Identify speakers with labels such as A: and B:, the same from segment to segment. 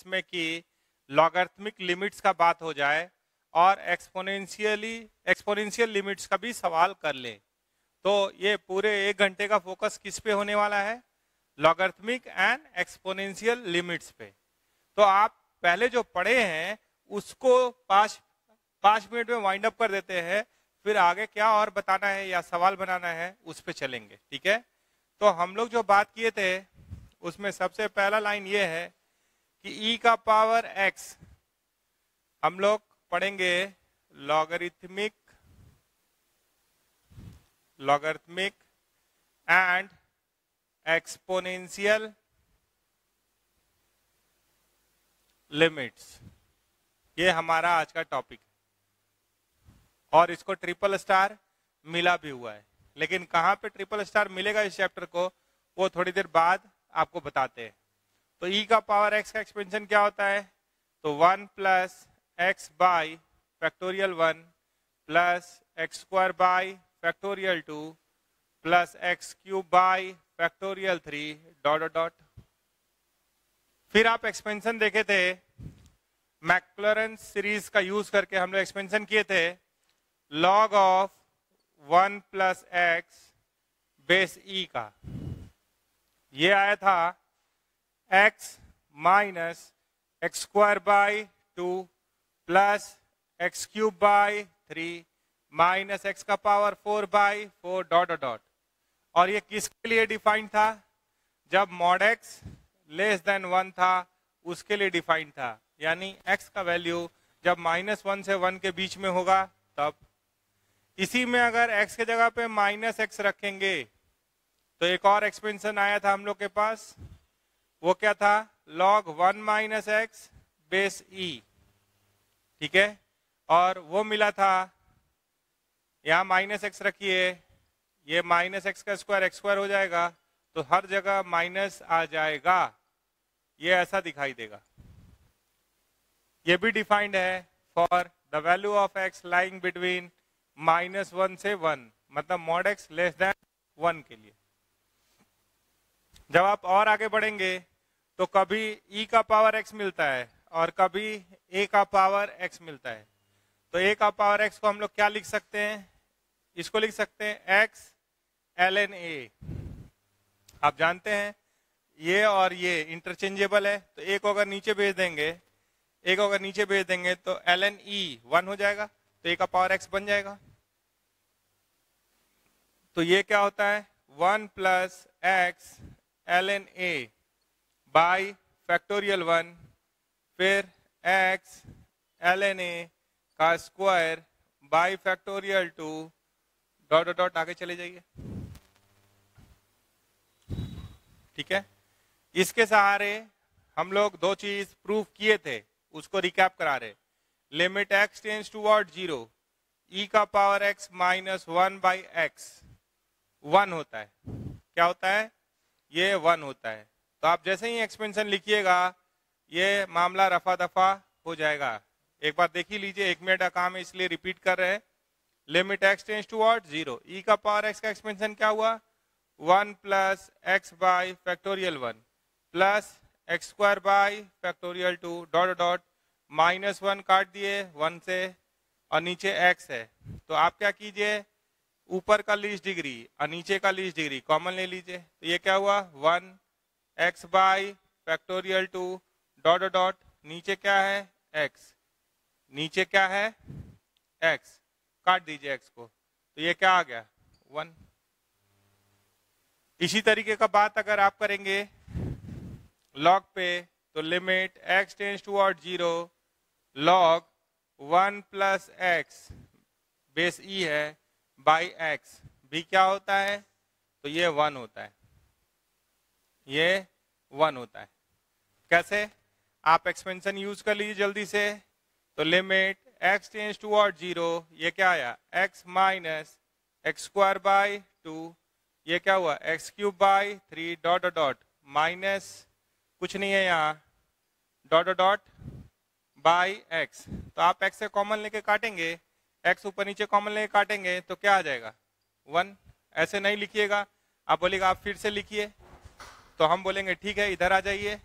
A: इसमें कि logarithmic limits का बात हो जाए और एक्सपोनेंशियल लिमिट्स का भी सवाल कर ले। तो ये पूरे 1 घंटे का फोकस किस पे होने वाला है? लॉगरिथमिक एंड एक्सपोनेंशियल लिमिट्स पे। तो आप पहले जो पढ़े हैं उसको 5 मिनट में वाइंड अप कर देते हैं, फिर आगे क्या और बताना है या सवाल बनाना है उस पे चलेंगे, ठीक है? तो हम लोग जो बात किए थे उसमें सबसे पहला लाइन ये है कि e का पावर x हम लोग पढ़ेंगे लॉगरिथमिक एंड एक्सपोनेंशियल लिमिट्स, ये हमारा आज का टॉपिक है। और इसको ट्रिपल स्टार मिला भी हुआ है, लेकिन कहां पे ट्रिपल स्टार मिलेगा इस चैप्टर को वो थोड़ी देर बाद आपको बताते हैं। तो e का पावर x का एक्सपेंशन क्या होता है? तो 1 plus x by factorial 1 plus x square by factorial 2 plus x cube by factorial 3 dot dot. फिर आप एक्सपेंशन देखे थे, मैक्लॉरेंस सीरीज का यूज करके हम लोग एक्सपेंशन किए थे log of 1 plus X base E का। ये आया था x minus X square by 2 plus x cube by 3 minus X का पावर 4 बाई 4 डॉट डॉट। और ये किसके लिए डिफाइंड था? जब मॉड x लेस देन 1 था उसके लिए डिफाइंड था, यानी x का वैल्यू जब -1 से 1 के बीच में होगा तब। इसी में अगर x के जगह पे -x रखेंगे तो एक और एक्सपेंशन आया था हम लोग के पास, वो क्या था? log 1 माइनस एक्स बेस ई, ठीक है? और वो मिला था, यहाँ -x रखिए, ये -x का स्क्वायर x स्क्वायर हो जाएगा तो हर जगह माइनस आ जाएगा, ये ऐसा दिखाई देगा। ये भी डिफाइंड है for the value of x lying between -1 से 1, मतलब मॉड x लेस देन 1 के लिए। जब आप और आगे बढ़ेंगे तो कभी e का पावर x मिलता है और कभी a का पावर x मिलता है। तो a का पावर x को हम लोग क्या लिख सकते हैं? इसको लिख सकते हैं x ln a। आप जानते हैं ये और ये इंटरचेंजेबल है, तो एक अगर नीचे भेज देंगे तो ln e 1 हो जाएगा, तो a का पावर x बन जाएगा। तो ये क्या होता है? 1 plus x ln a by factorial 1 फिर x ln a का square by factorial 2 dot dot. आगे चले जाइए, ठीक है? इसके सहारे हम लोग 2 चीज प्रूफ किए थे, उसको रिकैप करा रहे। Limit x tends toward 0, e का power x minus 1 by x 1 होता है। क्या होता है? ये 1 होता है। तो आप जैसे ही एक्सपेंशन लिखिएगा ये मामला रफा दफा हो जाएगा। एक बार देख ही लीजिए, 1 मिनट का काम है इसलिए रिपीट कर रहे हैं। Limit x tends toward 0, e का पावर x का एक्सपेंशन क्या हुआ? 1 plus x by factorial 1 plus x square by factorial 2 dot dot. -1 काट दिए 1 से और नीचे x है, तो आप क्या कीजिए, ऊपर का लीस्ट डिग्री और नीचे का लीस्ट डिग्री कॉमन ले लीजिए। तो ये क्या हुआ? 1 x by factorial 2 dot dot. नीचे क्या है? x, नीचे क्या है? x, काट दीजिए x को, तो ये क्या आ गया? 1। इसी तरीके का बात अगर आप करेंगे लॉग पे, तो limit x tends toward 0 log 1 plus X base E है बाई एक्स भी क्या होता है? तो ये 1 होता है, ये 1 होता है। कैसे? आप एक्सपेंशन यूज कर लीजिए जल्दी से। तो लिमिट x टेंड्स टुवर्ड 0, ये क्या आया? x minus X square by 2, ये क्या हुआ? X cube by 3 dot dot minus कुछ नहीं है यहाँ डॉट डॉट बाई एक्स। तो आप x से कॉमन लेके काटेंगे, x ऊपर नीचे कॉमन लेके काटेंगे तो क्या आ जाएगा? 1। ऐसे नहीं लिखिएगा, आप बोलिएगा आप फिर से लिखिए, तो हम बोलेंगे ठीक है इधर आ जाइए।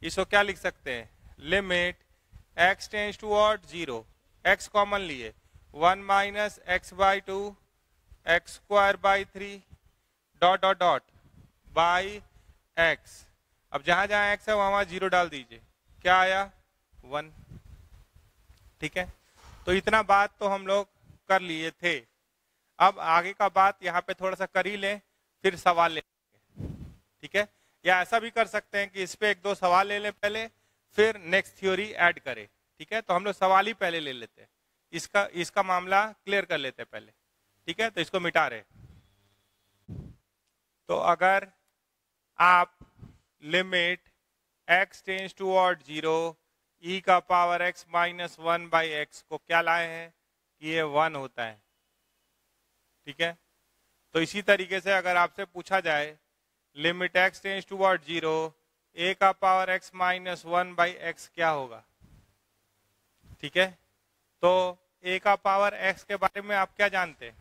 A: इसको क्या लिख सकते हैं? Limit x tends toward 0, x common लिए 1 minus x by 2 x square by 3 dot dot dot by x। अब जहां जहां x है वहां 0 डाल दीजिए, क्या आया 1। ठीक है, तो इतना बात तो हम लोग कर लिए थे। अब आगे का बात यहाँ पे थोड़ा सा कर ही लें, फिर सवाल ले लेंगे। ठीक है, या ऐसा भी कर सकते हैं कि इस पे एक दो सवाल ले लें पहले, फिर नेक्स्ट थ्योरी ऐड करें। ठीक है, तो हम लोग सवाल ही पहले ले लेते हैं, इसका मामला क्लियर कर लेते हैं पहले। ठीक है, तो इसको मिटा रहे। तो अगर आप limit x tends toward 0 e का power x minus 1 by x को क्या लाए हैं कि ये 1 होता है। ठीक है, तो इसी तरीके से अगर आपसे पूछा जाए limit x tends toward 0 a का power x minus 1 by x क्या होगा। ठीक है, तो a का पावर x के बारे में आप क्या जानते हैं,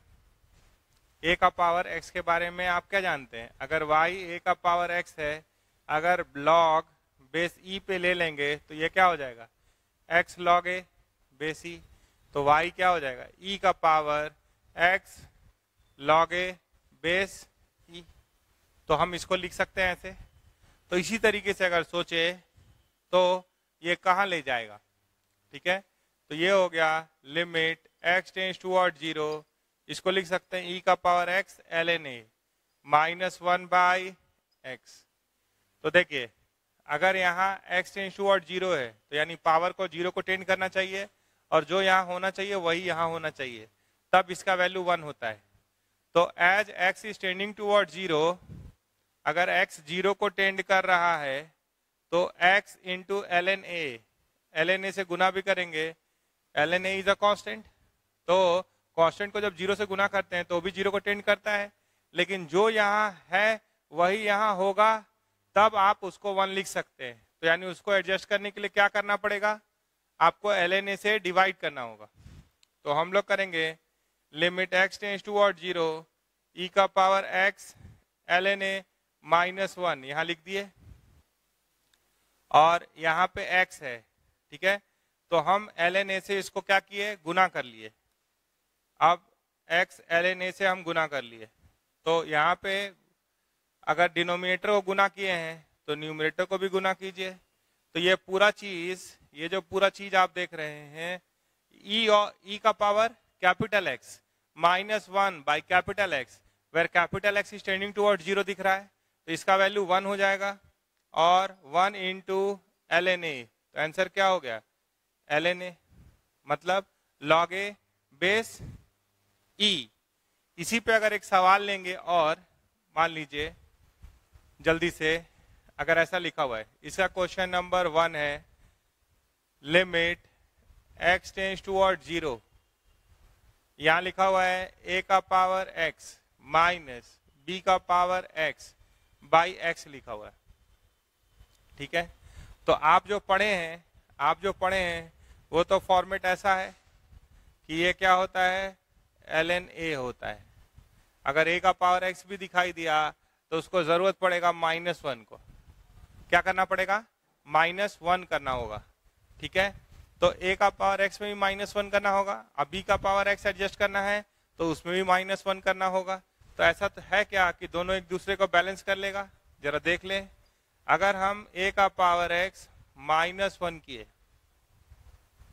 A: a का पावर x के बारे में आप क्या जानते हैं। अगर y a का पावर x है, अगर log बेस e पे ले लेंगे तो ये क्या हो जाएगा x log a base e, तो y क्या हो जाएगा e का power x log a base e। तो हम इसको लिख सकते हैं ऐसे। तो इसी तरीके से अगर सोचे तो ये कहाँ ले जाएगा। ठीक है, तो ये हो गया लिमिट x टेंस टूवर्ड 0, इसको लिख सकते हैं e का power x ln a minus 1 by x. तो देखिए अगर यहाँ x टेंस टूवर्ड 0 है तो यानी पावर को 0 को टेंड करना चाहिए, और जो यहाँ होना चाहिए वही यहाँ होना चाहिए, तब इसका वैल्यू 1 होता है। तो as x is tending toward 0, अगर x 0 को टेंड कर रहा है तो x इंटू ln a से गुना भी करेंगे। ln a is a constant, तो कांस्टेंट को जब 0 से गुना करते हैं तो भी 0 को टेंड करता है, लेकिन जो यहाँ है वही यहाँ होगा, तब आप उसको 1 लिख सकते हैं। तो यानी उसको एडजस्ट करने के लिए क्या करना पड़ेगा, आपको ln a से डिवाइड करना होगा। तो हम लोग करेंगे limit x tends toward 0 e का power x ln a minus 1 यहाँ लिख दिए, और यहाँ पे x है। ठीक है, तो हम ln a से इसको क्या किए गुना कर लिए। अब x ln a से हम गुना कर लिए, तो यहाँ पे अगर डिनोमिनेटर को गुना किए हैं तो न्यूमरेटर को भी गुना कीजिए। तो ये पूरा चीज, ये जो पूरा चीज आप देख रहे हैं e का power capital X minus 1 by capital X, where capital X is tending toward 0 दिख रहा है, तो इसका वैल्यू 1 हो जाएगा, और 1 इंटू ln a, तो आंसर क्या हो गया ln a मतलब log a बेस e। इसी पे अगर एक सवाल लेंगे, और मान लीजिए जल्दी से अगर ऐसा लिखा हुआ है, इसका क्वेश्चन नंबर 1 है लिमिट x टेंस टूवर्ड 0, यहां लिखा हुआ है a का पावर x माइनस b का पावर x बाई x लिखा हुआ है। ठीक है, तो आप जो पढ़े हैं वो तो फॉर्मेट ऐसा है कि ये क्या होता है ln a होता है। अगर a का पावर x भी दिखाई दिया तो उसको जरूरत पड़ेगा -1 को, क्या करना पड़ेगा -1 करना होगा। ठीक है, तो a का पावर x में भी -1 करना होगा, अब b का पावर x एडजस्ट करना है तो उसमें भी -1 करना होगा। तो ऐसा तो है क्या कि दोनों एक दूसरे को बैलेंस कर लेगा, जरा देख लें। अगर हम a का पावर x -1 किए,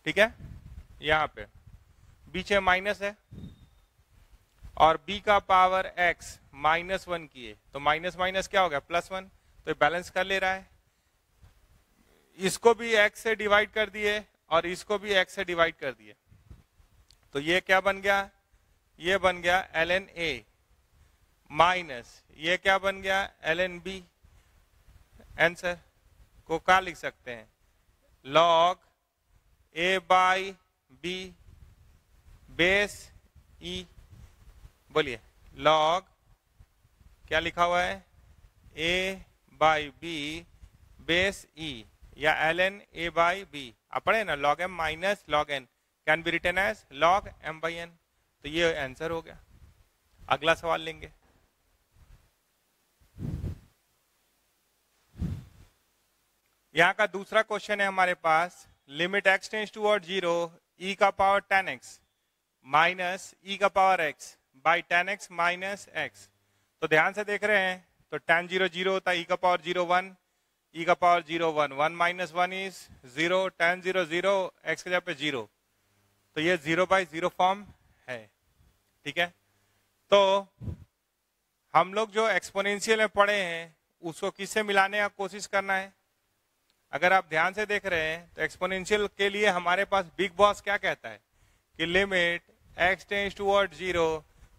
A: ठीक है, यहाँ पे बीच में माइनस है, और b का पावर x -1 किए तो माइनस माइनस क्या हो गया +1, तो ये बैलेंस कर ले रहा है। इसको भी x से डिवाइड कर दिए और इसको भी x से डिवाइड कर दिए, तो ये क्या बन गया, ये बन गया ln a माइनस ये क्या बन गया ln b। आंसर को क्या लिख सकते हैं log a by b base e। बोलिए log क्या लिखा हुआ है a by b base e, या ln a बाई b। आप पढ़े ना log m minus log n can be written as log m by n। तो ये आंसर हो गया। अगला सवाल लेंगे। यहाँ का दूसरा क्वेश्चन है हमारे पास, limit x tends toward 0 e का पावर 10x माइनस e का power x by 10x minus x। तो ध्यान से देख रहे हैं, तो tan 0 0 होता है, e का पावर 0 1, e का power 0 1, 1 minus 1 is 0, tan 0 0, x के जगह पे 0, तो ये 0/0 फॉर्म है। ठीक है, तो हम लोग जो एक्सपोनेंशियल में पढ़े हैं उसको किससे मिलाने का कोशिश करना है। अगर आप ध्यान से देख रहे हैं तो एक्सपोनेंशियल के लिए हमारे पास बिग बॉस क्या कहता है कि limit x tends toward 0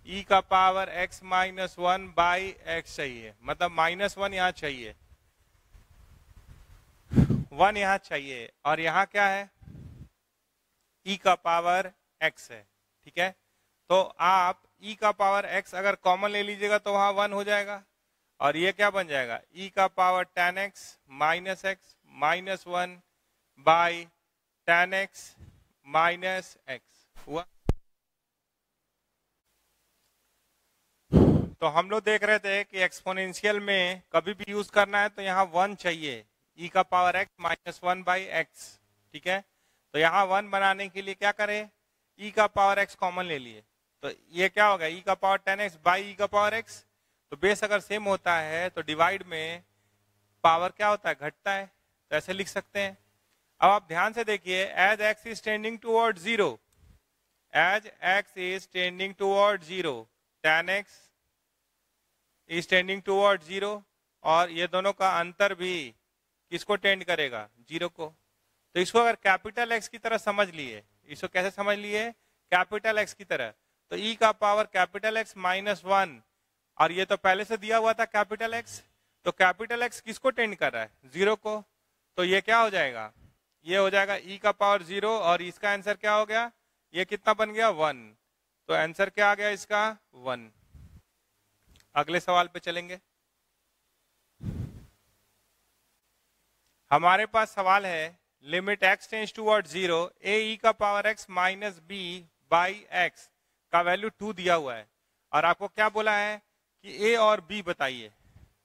A: e का power x minus 1 by x चाहिए, मतलब -1 यहाँ चाहिए, 1 यहाँ चाहिए, और यहाँ क्या है, e का पावर x है। ठीक है, तो आप e का पावर x अगर कॉमन ले लीजिएगा तो वहां 1 हो जाएगा, और ये क्या बन जाएगा, e का power 10x minus x minus 1 by 10x minus x हुआ। तो हम लोग देख रहे थे कि एक्सपोनेंशियल में कभी भी यूज करना है तो यहाँ 1 चाहिए, e का power x minus 1 by x। ठीक है, तो यहाँ 1 बनाने के लिए क्या करें, e का पावर x कॉमन ले लिए, तो ये क्या होगा, e का पावर 10x बाई e का पावर x। तो बेस अगर सेम होता है तो डिवाइड में पावर क्या होता है, घटता है, तो ऐसे लिख सकते हैं। अब आप ध्यान से देखिए, as x is tending toward 0, as x is tending toward 0, tan x is tending toward 0, और ये दोनों का अंतर भी किसको टेंड करेगा, 0 को। तो इसको अगर कैपिटल x की तरह समझ लिए, इसको कैसे समझ लिए, कैपिटल x की तरह, तो e का पावर कैपिटल x माइनस 1, और ये तो पहले से दिया हुआ था कैपिटल x, तो कैपिटल x किसको टेंड कर रहा है, 0 को। तो ये क्या हो जाएगा, ये हो जाएगा e का पावर 0, और इसका आंसर क्या हो गया, ये कितना बन गया, 1। तो आंसर क्या आ गया इसका, 1। अगले सवाल पे चलेंगे। हमारे पास सवाल है, limit x tends toward 0 a e का power x minus b by x का वैल्यू 2 दिया हुआ है, और आपको क्या बोला है कि a और b बताइए।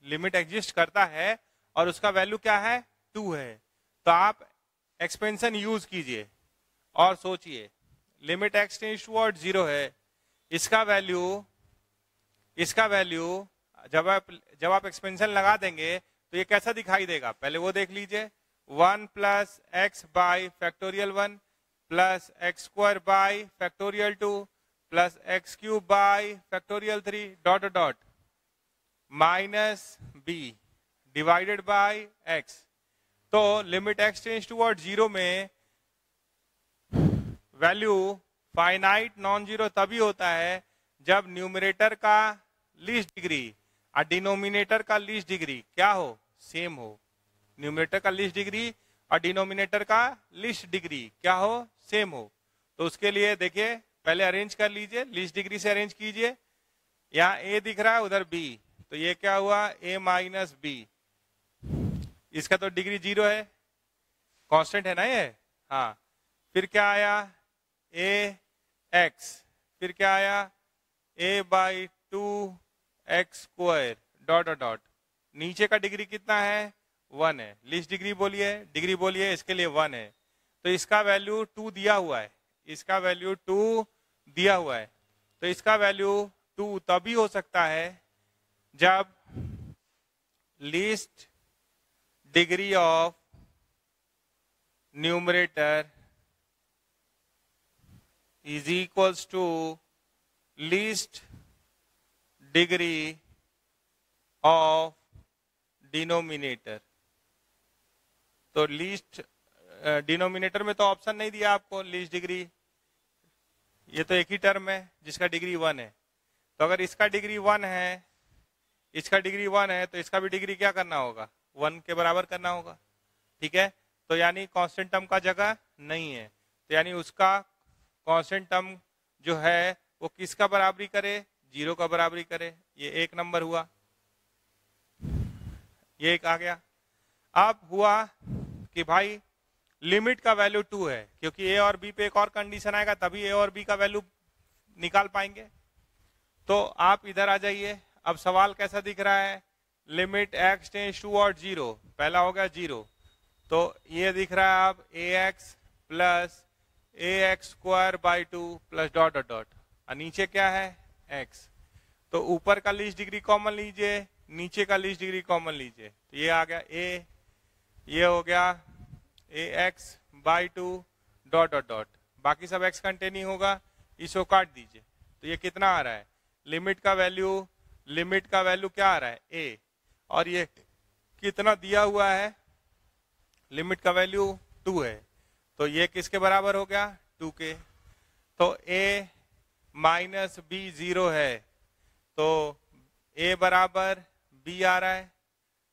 A: लिमिट एग्जिस्ट करता है और उसका वैल्यू क्या है, 2 है। तो आप एक्सपेंशन यूज कीजिए और सोचिए, लिमिट x टेंड्स टुवर्ड 0 है, इसका वैल्यू जब आप एक्सपेंशन लगा देंगे तो ये कैसा दिखाई देगा, पहले वो देख लीजिए। 1 plus x by factorial 1 plus x square by factorial 2 plus x cube by factorial 3 dot dot minus b divided by x. तो लिमिट एक्स टेंड्स टुवर्ड 0 में वैल्यू फाइनाइट नॉन जीरो तभी होता है जब न्यूमरेटर का लीस्ट डिग्री और denominator का least degree क्या हो, सेम हो। न्यूमरेटर का लीस्ट डिग्री और डिनोमिनेटर का लीस्ट डिग्री क्या हो, सेम हो। तो उसके लिए देखिए, पहले अरेंज कर लीजिए, लीस्ट डिग्री से अरेंज कीजिए। यहाँ a दिख रहा है, उधर b, तो ये क्या हुआ, a माइनस b। इसका तो डिग्री 0 है, कांस्टेंट है ना ये, हाँ। फिर क्या आया, a x, फिर क्या आया, a by 2 x square dot dot, नीचे का डिग्री कितना है, 1 है। लीस्ट डिग्री बोलिए, डिग्री बोलिए, इसके लिए 1 है। तो इसका वैल्यू 2 दिया हुआ है, इसका वैल्यू 2 दिया हुआ है। तो इसका वैल्यू 2 तभी हो सकता है जब least degree of numerator is equals to least degree of denominator. तो लीस्ट डिनोमिनेटर में तो ऑप्शन नहीं दिया आपको लीस्ट डिग्री, ये तो एक ही टर्म है जिसका डिग्री 1 है। तो अगर इसका डिग्री 1 है, इसका डिग्री 1 है, तो इसका भी डिग्री क्या करना होगा, 1 के बराबर करना होगा। ठीक है, तो यानी कांस्टेंट टर्म का जगह नहीं है, तो यानी उसका कांस्टेंट टर्म जो है वो किसका बराबरी करे, 0 का बराबरी करे। ये एक नंबर हुआ, ये एक आ गया। अब हुआ कि भाई लिमिट का वैल्यू 2 है, क्योंकि a और b पे एक और कंडीशन आएगा तभी a और b का वैल्यू निकाल पाएंगे। तो आप इधर आ जाइए। अब सवाल कैसा दिख रहा है, लिमिट x टेंड्स टुवर्ड 0, पहला हो गया 0, तो ये दिख रहा है अब ax plus ax square by 2 plus dot dot dot, और नीचे क्या है x। तो ऊपर का लीस्ट डिग्री कॉमन लीजिए, नीचे का लीस्ट डिग्री कॉमन लीजिए, तो ये आ गया a, ये हो गया ax by 2 dot dot dot, बाकी सब x कंटेनिंग होगा, इसको काट दीजिए। तो ये कितना आ रहा है, लिमिट का वैल्यू क्या आ रहा है a, और ये कितना दिया हुआ है, लिमिट का वैल्यू 2 है, तो ये किसके बराबर हो गया 2 के। तो a माइनस b 0 है, तो a बराबर b आ रहा है,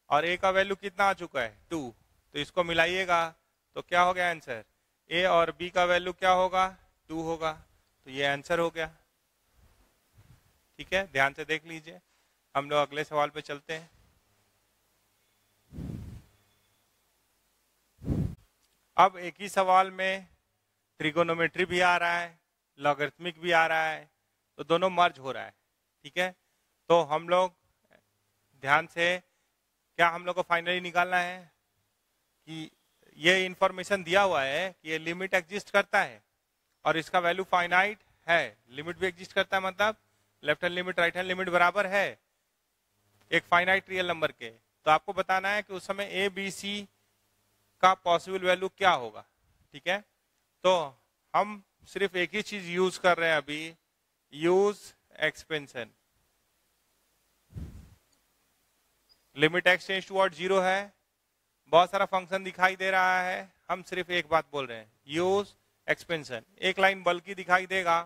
A: और a का वैल्यू कितना आ चुका है 2, तो इसको मिलाइएगा तो क्या हो गया आंसर, a और b का वैल्यू क्या होगा 2 होगा, तो ये आंसर हो गया। ठीक है, ध्यान से देख लीजिए। हम लोग अगले सवाल पे चलते हैं। अब एक ही सवाल में ट्रिगोनोमेट्री भी आ रहा है, लॉगरिथमिक भी आ रहा है, तो दोनों मर्ज हो रहा है। ठीक है, तो हम लोग ध्यान से, क्या हम लोग को फाइनली निकालना है कि ये इंफॉर्मेशन दिया हुआ है कि ये लिमिट एग्जिस्ट करता है और इसका वैल्यू फाइनाइट है, लिमिट भी एग्जिस्ट करता है, मतलब left hand limit right hand limit बराबर है एक फाइनाइट रियल नंबर के। तो आपको बताना है कि उस समय ए बी सी का पॉसिबल वैल्यू क्या होगा। ठीक है, तो हम सिर्फ एक ही चीज यूज कर रहे हैं अभी, use expansion. Limit x tends towards 0 है, बहुत सारा फंक्शन दिखाई दे रहा है, हम सिर्फ एक बात बोल रहे हैं, यूज एक्सपेंशन। एक लाइन बल्कि दिखाई देगा,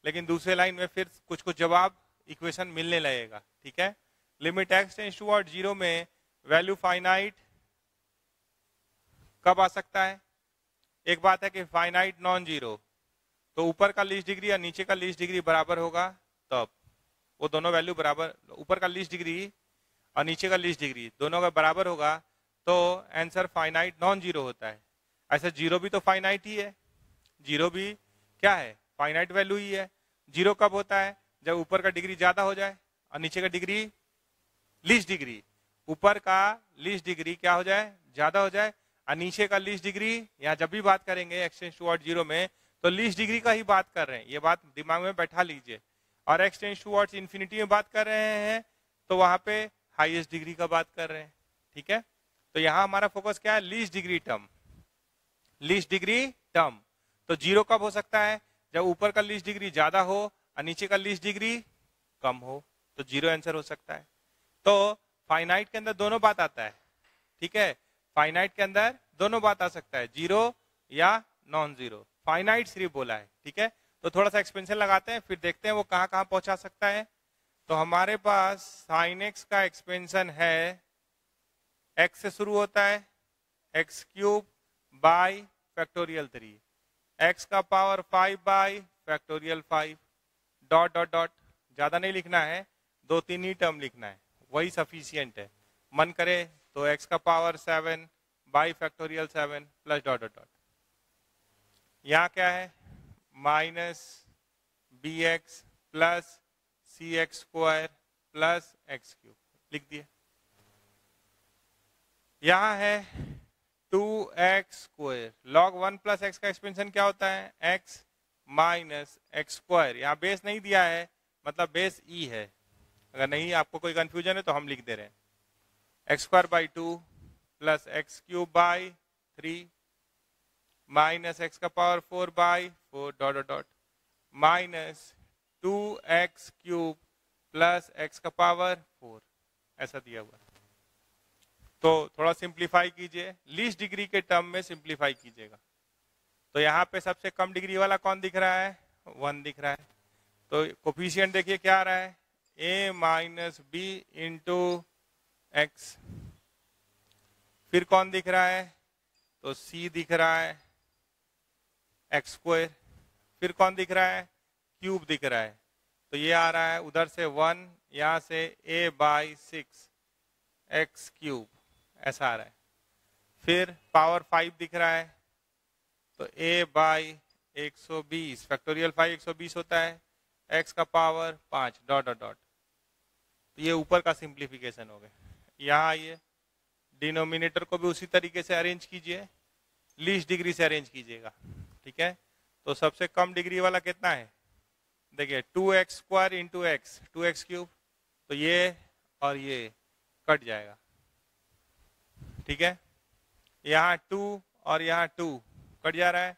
A: लेकिन दूसरे लाइन में फिर कुछ कुछ जवाब इक्वेशन मिलने लगेगा। ठीक है, लिमिट एक्स टेंड्स टुवर्ड्स 0 में वैल्यू फाइनाइट कब आ सकता है, एक बात है कि फाइनाइट नॉन जीरो, तो ऊपर का लीस्ट डिग्री या नीचे का लीस्ट डिग्री बराबर होगा, तब वो दोनों वैल्यू बराबर, ऊपर का लीस्ट डिग्री और नीचे का लीस्ट डिग्री दोनों का बराबर होगा, तो आंसर फाइनाइट नॉन जीरो होता है। ऐसा जीरो भी तो फाइनाइट ही है, जीरो भी क्या है फाइनाइट वैल्यू ही है। जीरो कब होता है, जब ऊपर का डिग्री ज्यादा हो जाए और नीचे का डिग्री लीस्ट डिग्री, ऊपर का लीस्ट डिग्री क्या हो जाए ज्यादा हो जाए, और नीचे का लीस्ट डिग्री, यहाँ जब भी बात करेंगे एक्स टेंड्स टुवर्ड्स 0 में, तो लीस्ट डिग्री का ही बात कर रहे हैं, ये बात दिमाग में बैठा लीजिए। और एक्स टेंड्स टुवर्ड्स इन्फिनिटी में बात कर रहे हैं, तो वहां पे हाईएस्ट डिग्री का बात कर रहे हैं। ठीक है, तो यहाँ हमारा फोकस क्या है, least degree term, least degree term. तो 0 कब हो सकता है, जब ऊपर का लीस्ट डिग्री ज्यादा हो और नीचे का लीस्ट डिग्री कम हो, तो 0 आंसर हो सकता है। तो फाइनाइट के अंदर दोनों बात आता है। ठीक है, फाइनाइट के अंदर दोनों बात आ सकता है, जीरो या नॉन जीरो, फाइनाइट सिर्फ बोला है। ठीक है, तो थोड़ा सा एक्सपेंशन लगाते हैं, फिर देखते हैं वो कहां कहां पहुंचा सकता है। तो हमारे पास साइन एक्स का एक्सपेंशन है, एक्स से शुरू होता है, X cube by factorial 3, X का power 5 by factorial 5, dot dot dot, ज्यादा नहीं लिखना है, 2-3 ही टर्म लिखना है, वही सफिशियंट है। मन करे तो x का power 7 by factorial 7 plus dot dot dot, यहाँ क्या है minus B X plus C X square plus x cube, लिख दिए। यहाँ है 2x square, log 1 plus x का एक्सपेंशन क्या होता है, x माइनस एक्स स्क्वायर, यहाँ बेस नहीं दिया है, मतलब बेस e है, अगर नहीं आपको कोई कंफ्यूजन है तो हम लिख दे रहे हैं, X square by 2 plus x cube by 3 minus X का power 4 by 4 dot dot dot minus 2x cube plus x का पावर 4, ऐसा दिया हुआ। तो थोड़ा सिंप्लीफाई कीजिए, लीस्ट डिग्री के टर्म में सिंप्लीफाई कीजिएगा। तो यहाँ पे सबसे कम डिग्री वाला कौन दिख रहा है, 1 दिख रहा है, तो कोफिशिएंट देखिए क्या आ रहा है, a minus b into x. फिर कौन दिख रहा है, तो c दिख रहा है एक्स स्क्वायर। फिर कौन दिख रहा है, क्यूब दिख रहा है, तो ये आ रहा है उधर से 1, यहाँ से a बाई 6 एक्स क्यूब, ऐसा आ रहा है। फिर पावर 5 दिख रहा है, तो a बाई 120 फैक्टोरियल 5 120 होता है, x का पावर 5 डॉट डॉट डॉट, तो ये ऊपर का सिंप्लीफिकेशन हो गया। यहाँ आइए, डिनोमिनेटर को भी उसी तरीके से अरेंज कीजिए, लीस्ट डिग्री से अरेंज कीजिएगा, ठीक है। तो सबसे कम डिग्री वाला कितना है, देखिए 2x square into x, 2x cube, तो ये और ये कट जाएगा, ठीक है। यहाँ 2 और यहाँ 2 कट जा रहा है,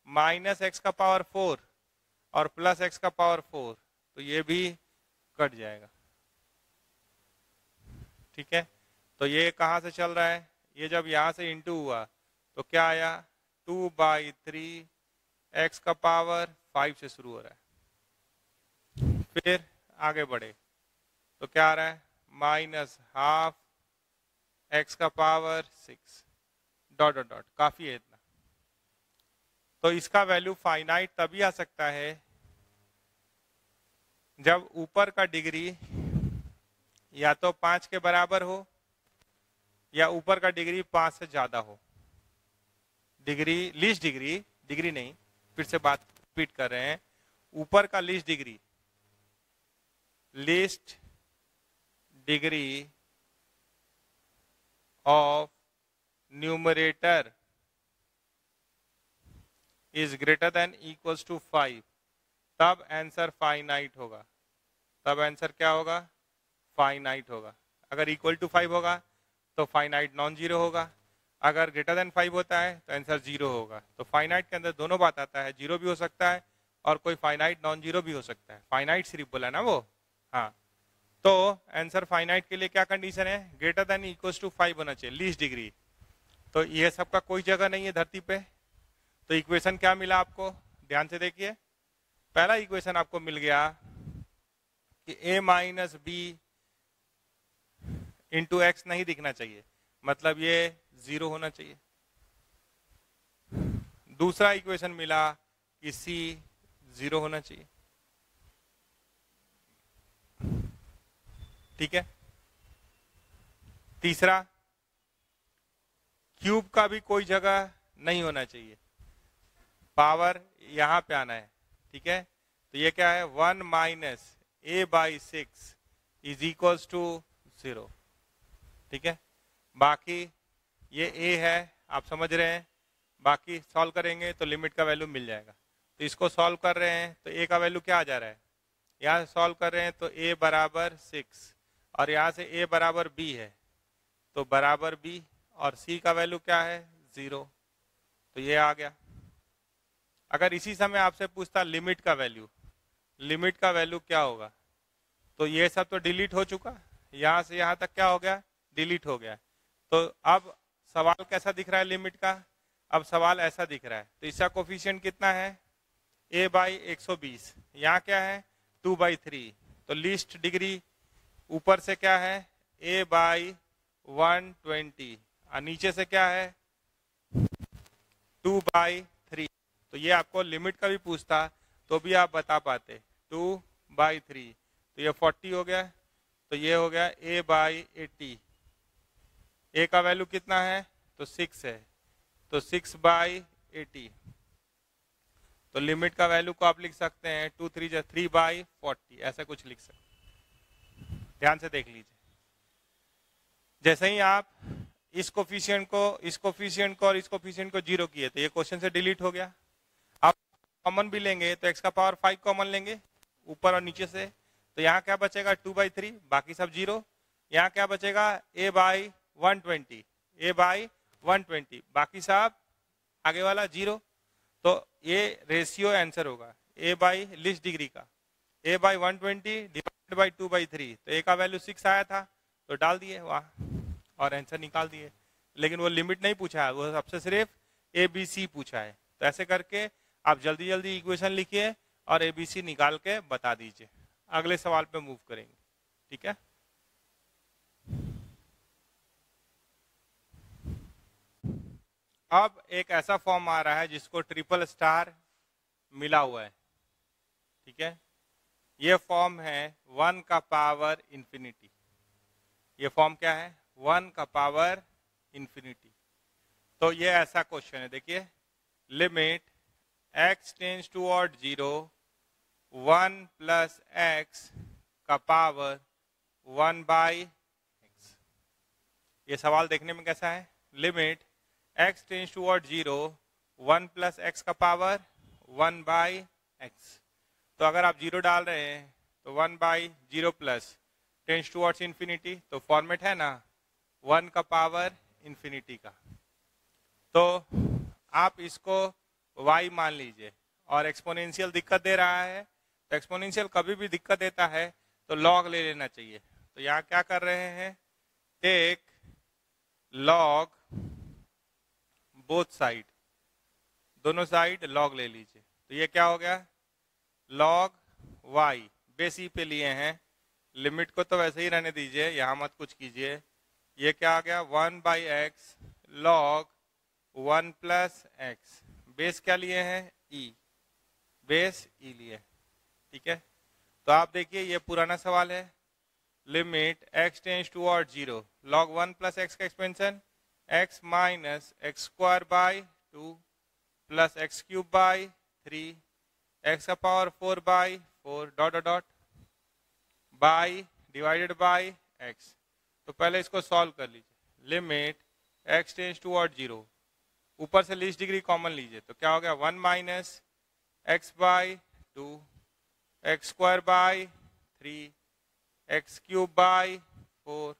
A: माइनस एक्स का पावर 4 और प्लस एक्स का पावर 4, तो ये भी कट जाएगा, ठीक है। तो ये कहाँ से चल रहा है, ये जब यहाँ से इंटू हुआ तो क्या आया, 2/3 एक्स का पावर 5 से शुरू हो रहा है, फिर आगे बढ़े तो क्या आ रहा है, -½ एक्स का पावर 6 ... काफी है इतना। तो इसका वैल्यू फाइनाइट तभी आ सकता है जब ऊपर का डिग्री या तो 5 के बराबर हो या ऊपर का डिग्री 5 से ज्यादा हो। डिग्री, लीस्ट डिग्री, डिग्री नहीं, फिर से बात रिपीट कर रहे हैं, ऊपर का least degree of numerator is greater than equals to 5, तब आंसर फाइनाइट होगा। तब आंसर क्या होगा, फाइनाइट होगा। अगर इक्वल टू 5 होगा तो फाइनाइट नॉन जीरो होगा, अगर ग्रेटर देन 5 होता है तो आंसर जीरो होगा। तो फाइनाइट के अंदर दोनों बात आता है, जीरो भी हो सकता है और कोई फाइनाइट नॉन जीरो भी हो सकता है। फाइनाइट सिर्फ बोला ना वो, हाँ। तो आंसर फाइनाइट के लिए क्या कंडीशन है, ग्रेटर देन इक्वल्स टू 5 होना चाहिए, लीस्ट डिग्री। तो ये सब का कोई जगह नहीं है धरती पे। तो इक्वेशन क्या मिला आपको, ध्यान से देखिए। पहला इक्वेशन आपको मिल गया कि a minus b into x नहीं दिखना चाहिए, मतलब ये 0 होना चाहिए। दूसरा इक्वेशन मिला कि c 0 होना चाहिए, ठीक है। तीसरा, क्यूब का भी कोई जगह नहीं होना चाहिए, पावर यहां पे आना है, ठीक है। तो ये क्या है, 1 minus a/6 is equals to 0, ठीक है। बाकी ये a है, आप समझ रहे हैं। बाकी सॉल्व करेंगे तो लिमिट का वैल्यू मिल जाएगा। तो इसको सॉल्व कर रहे हैं तो a का वैल्यू क्या आ जा रहा है, यहाँ सॉल्व कर रहे हैं तो a बराबर 6 और यहाँ से a बराबर b है तो बराबर b, और c का वैल्यू क्या है 0, तो ये आ गया। अगर इसी समय आपसे पूछता लिमिट का वैल्यू, लिमिट का वैल्यू क्या होगा, तो ये सब तो डिलीट हो चुका, यहाँ से यहाँ तक क्या हो गया, डिलीट हो गया। तो अब सवाल कैसा दिख रहा है लिमिट का, अब सवाल ऐसा दिख रहा है। तो इसका कोफिशिएंट कितना है, a/120, यहाँ क्या है 2/3, तो लीस्ट डिग्री ऊपर से क्या है a/120 और नीचे से क्या है 2/3। तो ये आपको लिमिट का भी पूछता तो भी आप बता पाते, 2/3, तो ये 40 हो गया, तो ये हो गया a/80। a का वैल्यू कितना है तो 6 है, तो 6/80। तो लिमिट का वैल्यू को आप लिख सकते हैं 2 3 3/40, ऐसा कुछ लिख सकते हैं। ध्यान से देख लीजिए, जैसे ही आप इस कोफिशिएंट को और इस कोफिशिएंट को 0 किए तो ये क्वेश्चन से डिलीट हो गया। आप कॉमन भी लेंगे तो x का पावर 5 कॉमन लेंगे ऊपर और नीचे से, तो यहाँ क्या बचेगा 2/3, बाकी सब 0। यहाँ क्या बचेगा a/120, बाकी सब आगे वाला 0। तो ये रेशियो आंसर होगा a/लीस्ट डिग्री का, a/120 डिवाइडेड बाई 2/3। तो a का वैल्यू 6 आया था तो डाल दिए वहाँ और आंसर निकाल दिए, लेकिन वो लिमिट नहीं पूछा है, वो सबसे सिर्फ ABC पूछा है। तो ऐसे करके आप जल्दी जल्दी इक्वेशन लिखिए और ABC निकाल के बता दीजिए। अगले सवाल पे मूव करेंगे, ठीक है। अब एक ऐसा फॉर्म आ रहा है जिसको ट्रिपल स्टार मिला हुआ है, ठीक है। ये फॉर्म है 1 का पावर इंफिनिटी। ये फॉर्म क्या है, 1 का पावर इंफिनिटी। तो ये ऐसा क्वेश्चन है, देखिए, limit x tends toward 0, 1 plus x का पावर 1/x। ये सवाल देखने में कैसा है? Limit x tends toward 0 1 plus x का पावर 1 बाई एक्स। तो अगर आप 0 डाल रहे हैं तो 1 बाई 0 प्लस टेंस टूवर्ड्स इंफिनिटी, तो फॉर्मेट है ना 1 का पावर इंफिनिटी का। तो आप इसको y मान लीजिए, और एक्सपोनेंशियल दिक्कत दे रहा है, तो एक्सपोनेंशियल कभी भी दिक्कत देता है तो लॉग ले लेना चाहिए। तो यहाँ क्या कर रहे हैं, टेक लॉग बोथ साइड, दोनों साइड लॉग ले लीजिए। तो ये क्या हो गया, लॉग y बेस ई पे लिए हैं, लिमिट को तो वैसे ही रहने दीजिए, यहाँ मत कुछ कीजिए। ये क्या आ गया 1 by x log 1 plus X, base क्या लिए हैं e, बेस e लिए, ठीक है। तो आप देखिए ये पुराना सवाल है, limit x tends toward 0 log 1 plus x का expansion x minus X square by 2 plus x cube by 3 X का power 4 by 4 dot dot dot by divided by x। तो पहले इसको सॉल्व कर लीजिए, लिमिट x टेंस टूवर्ड 0, ऊपर से least degree common लीजिए, तो क्या हो गया 1 minus x by 2 x square by 3 x cube by 4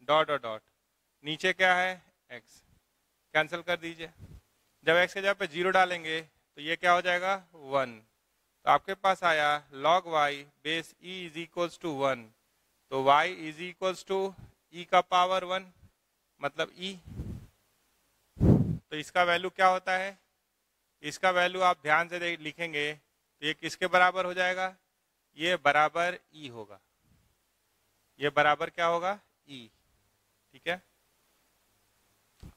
A: dot dot dot, नीचे क्या है x, कैंसिल कर दीजिए। जब x के जगह पे 0 डालेंगे तो ये क्या हो जाएगा 1। तो आपके पास आया log y base e is equals to 1, तो y is equals to e का पावर 1 मतलब e। तो इसका वैल्यू क्या होता है, इसका वैल्यू आप ध्यान से लिखेंगे तो ये किसके बराबर हो जाएगा, ये बराबर e होगा, ये बराबर क्या होगा e, ठीक है।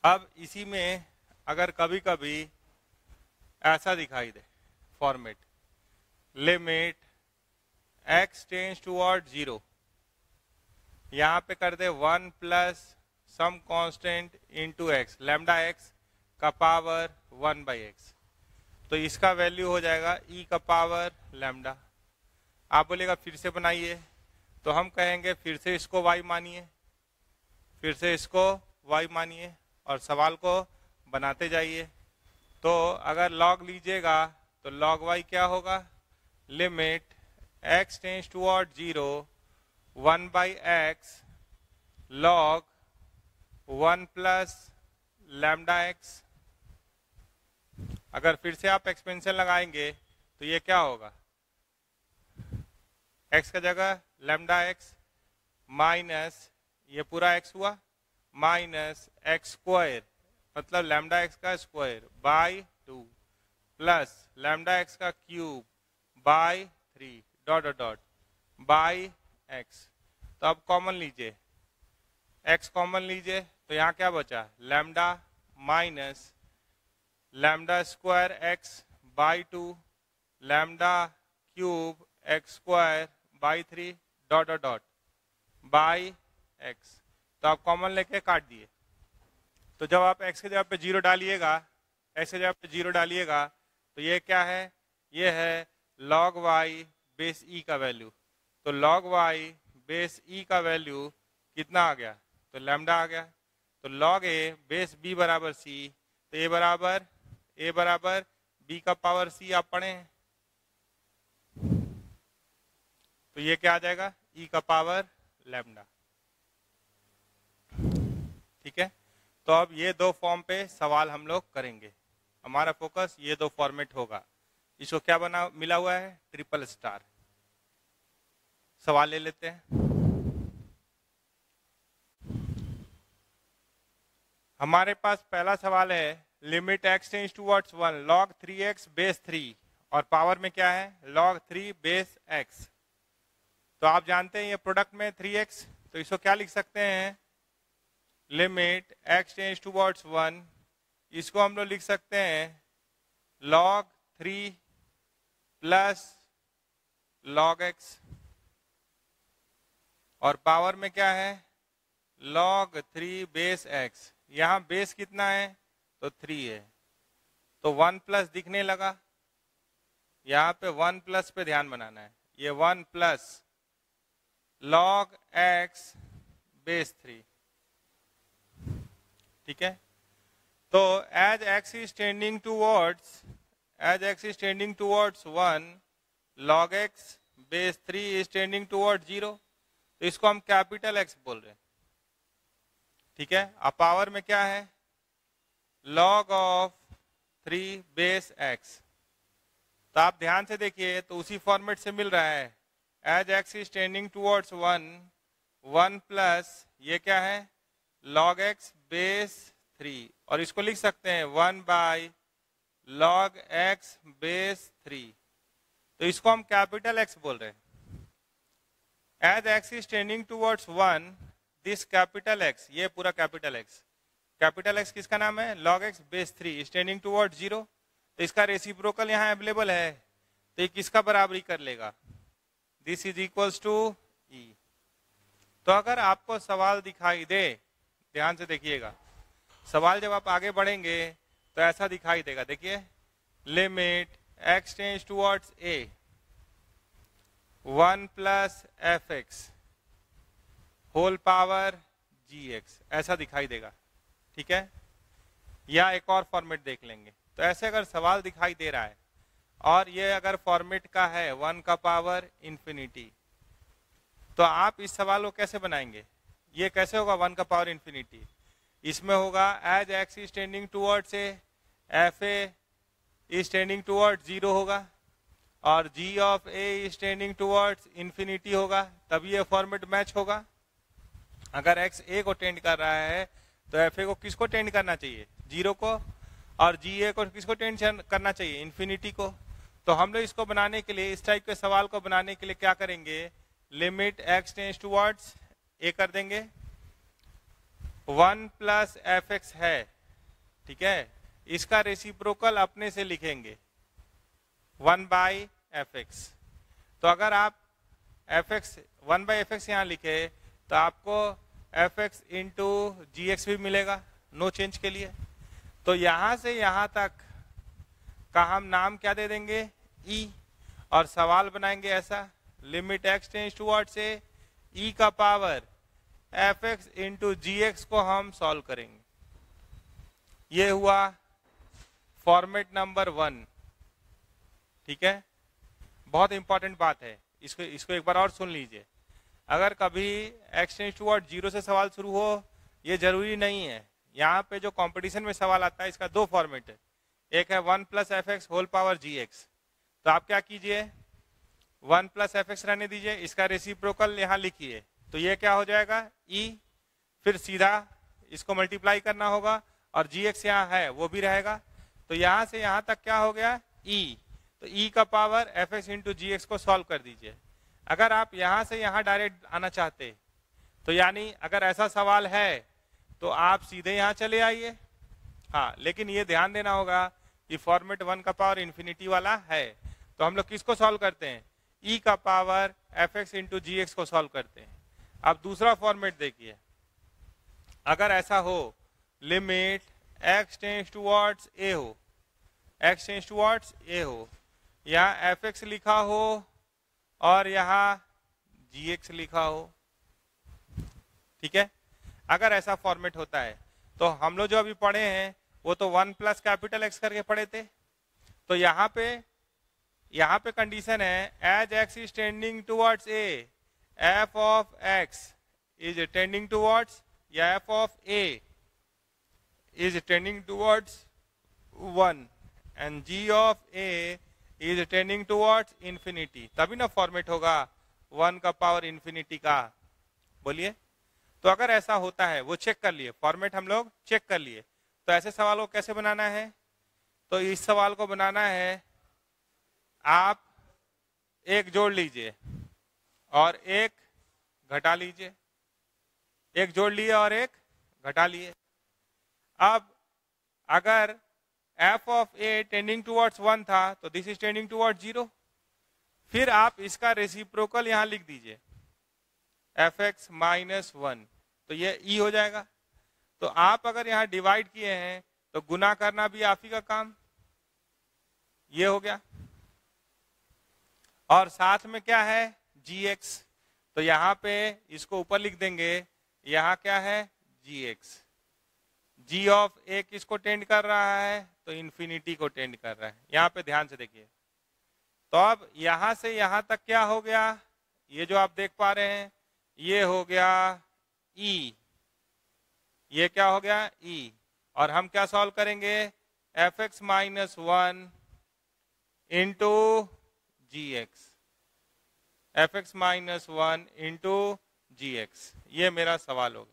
A: अब इसी में अगर कभी कभी ऐसा दिखाई दे format, limit x tends toward 0, यहाँ पे कर दे 1 plus some constant into x lambda x का पावर 1 बाई एक्स, तो इसका वैल्यू हो जाएगा e का पावर लैम्डा। आप बोलेगा फिर से बनाइए, तो हम कहेंगे फिर से इसको y मानिए, फिर से इसको y मानिए और सवाल को बनाते जाइए। तो अगर लॉग लीजिएगा तो लॉग y क्या होगा, limit x tends toward 0 1 by x log 1 plus lambda x. अगर फिर से आप एक्सपेंशन लगाएंगे तो ये क्या होगा, x का जगह लैम्डा एक्स माइनस ये पूरा x हुआ माइनस एक्स स्क्वायर मतलब लैम्डा एक्स का square by 2 plus lambda X का cube by 3 dot dot dot by x. तो अब कॉमन लीजिए, x कॉमन लीजिए, तो यहाँ क्या बचा lambda minus lambda square x by 2 lambda cube x square by 3 dot dot dot by x. तो आप कॉमन लेके काट दिए, तो जब आप x के जगह पे 0 डालिएगा, x के जगह पे 0 डालिएगा तो ये क्या है, ये है log y बेस e का वैल्यू। तो log y बेस e का वैल्यू कितना आ गया, तो लैम्डा आ गया। तो log a बेस b बराबर c, तो a बराबर b का पावर c आप पढ़े हैं, तो ये क्या आ जाएगा e का पावर लैम्डा, ठीक है। तो अब ये दो फॉर्म पे सवाल हम लोग करेंगे, हमारा फोकस ये दो फॉर्मेट होगा। इसको क्या बना मिला हुआ है, ट्रिपल स्टार। सवाल ले लेते हैं। हमारे पास पहला सवाल है, limit x tends towards 1 log 3x base 3 और पावर में क्या है log 3 बेस x। तो आप जानते हैं ये प्रोडक्ट में 3x, तो इसको क्या लिख सकते हैं, लिमिट x टेंस टूवर्ड्स 1, इसको हम लोग लिख सकते हैं log 3 प्लस log x और पावर में क्या है log 3 बेस x। यहाँ बेस कितना है तो 3 है, तो 1 प्लस दिखने लगा, यहाँ पे 1 प्लस पे ध्यान बनाना है, ये 1 प्लस log x बेस 3 ठीक है, तो as x is tending towards 1 log x base 3 is tending towards 0, तो इसको हम कैपिटल एक्स बोल रहे हैं। ठीक है, अब पावर में क्या है, log ऑफ 3 बेस x। तो आप ध्यान से देखिए तो उसी फॉर्मेट से मिल रहा है, as x is tending towards 1 plus ये क्या है log x बेस 3, और इसको लिख सकते हैं 1 बाई log x बेस 3, तो इसको हम कैपिटल X बोल रहे हैं। As x is tending towards 1, this capital X, ये पूरा कैपिटल X किसका नाम है, log x base 3 is tending towards 0, तो इसका रेसिप्रोकल यहाँ अवेलेबल है, तो ये किसका बराबरी कर लेगा, this is equals to E। तो अगर आपको सवाल दिखाई दे, ध्यान से देखिएगा, सवाल जब आप आगे बढ़ेंगे तो ऐसा दिखाई देगा, देखिए limit x tends towards a 1 plus F x whole power gx, ऐसा दिखाई देगा। ठीक है, या एक और फॉर्मेट देख लेंगे, तो ऐसे अगर सवाल दिखाई दे रहा है और ये अगर फॉर्मेट का है 1 का पावर इंफिनिटी, तो आप इस सवाल को कैसे बनाएंगे, ये कैसे होगा 1 का पावर इंफिनिटी, इसमें होगा as x is tending towards a f a is tending towards 0 होगा, और g of a is tending towards infinity होगा, तभी ये फॉर्मेट मैच होगा। अगर x a को टेंड कर रहा है तो f a को किसको टेंड करना चाहिए, 0 को, और g a को किसको टेंड करना चाहिए, इंफिनिटी को। तो हम लोग इसको बनाने के लिए, इस टाइप के सवाल को बनाने के लिए क्या करेंगे, limit x tends towards a कर देंगे, 1 प्लस एफ एक्स है, ठीक है, इसका रेसिप्रोकल अपने से लिखेंगे 1 बाई एफ एक्स। तो अगर आप F x 1 by F x यहाँ लिखे तो आपको F X into G x भी मिलेगा, नो चेंज के लिए। तो यहां से यहां तक का हम नाम क्या दे देंगे, ई, और सवाल बनाएंगे ऐसा, limit x tends towards A E का power F X into G X को हम सॉल्व करेंगे। ये हुआ फॉर्मेट नंबर 1। ठीक है, बहुत इंपॉर्टेंट बात है, इसको एक बार और सुन लीजिए। अगर कभी एक्स टेंड्स टुवर्ड्स 0 से सवाल शुरू हो, ये जरूरी नहीं है। यहाँ पे जो कंपटीशन में सवाल आता है इसका 2 फॉर्मेट है, एक है 1 plus F x whole power G X. तो आप क्या कीजिए, 1 प्लस एफ एक्स रहने दीजिए, इसका रेसिप्रोकल यहाँ लिखिए, तो ये क्या हो जाएगा ई, फिर सीधा इसको मल्टीप्लाई करना होगा, और जी एक्स यहाँ है वो भी रहेगा, तो यहाँ से यहाँ तक क्या हो गया ई, तो ई का power F X into G X को सॉल्व कर दीजिए। अगर आप यहाँ से यहाँ डायरेक्ट आना चाहते, तो यानी अगर ऐसा सवाल है तो आप सीधे यहाँ चले आइए, हाँ, लेकिन ये ध्यान देना होगा कि फॉर्मेट 1 का पावर इंफिनिटी वाला है। तो हम लोग किसको सॉल्व करते हैं, ई का power F X into G X को सॉल्व करते हैं। अब दूसरा फॉर्मेट देखिए, अगर ऐसा हो लिमिट एक्स टेंड्स टुवर्ड्स ए हो, एक्स टेंड्स टुवर्ड्स ए हो, यहाँ एफ एक्स लिखा हो और यहाँ जी एक्स लिखा हो, ठीक है। अगर ऐसा फॉर्मेट होता है तो हम लोग जो अभी पढ़े हैं वो तो 1 प्लस कैपिटल एक्स करके पढ़े थे। तो यहाँ पे कंडीशन है as x is tending towards A F of X is tending towards, या F of A is tending towards 1 and G of A is tending towards infinity, तभी ना फॉर्मेट होगा 1 का पावर इंफिनिटी का, बोलिए। तो अगर ऐसा होता है, वो चेक कर लिए, फॉर्मेट हम लोग चेक कर लिए, तो ऐसे सवाल को कैसे बनाना है, तो इस सवाल को बनाना है, आप एक जोड़ लीजिए और एक घटा लीजिए, एक जोड़ लिए और एक घटा लिए। अब अगर f of a tending towards 1 था तो दिस इज टेंडिंग टुवर्ड्स 0, फिर आप इसका रेसिप्रोकल यहां लिख दीजिए एफ एक्स माइनस 1, तो ये ई हो जाएगा। तो आप अगर यहाँ डिवाइड किए हैं तो गुना करना भी आप ही का काम, ये हो गया, और साथ में क्या है जी एक्स, तो यहाँ पे इसको ऊपर लिख देंगे, यहाँ क्या है जी एक्स, जी ऑफ ए किसको टेंड कर रहा है, तो इन्फिनिटी को टेंड कर रहा है। यहाँ पे ध्यान से देखिए, तो अब यहां से यहां तक क्या हो गया, ये जो आप देख पा रहे हैं ये हो गया ई, ये क्या हो गया ई, और हम क्या सॉल्व करेंगे, F X minus one into G X, F X minus one into G X, ये मेरा सवाल हो गया।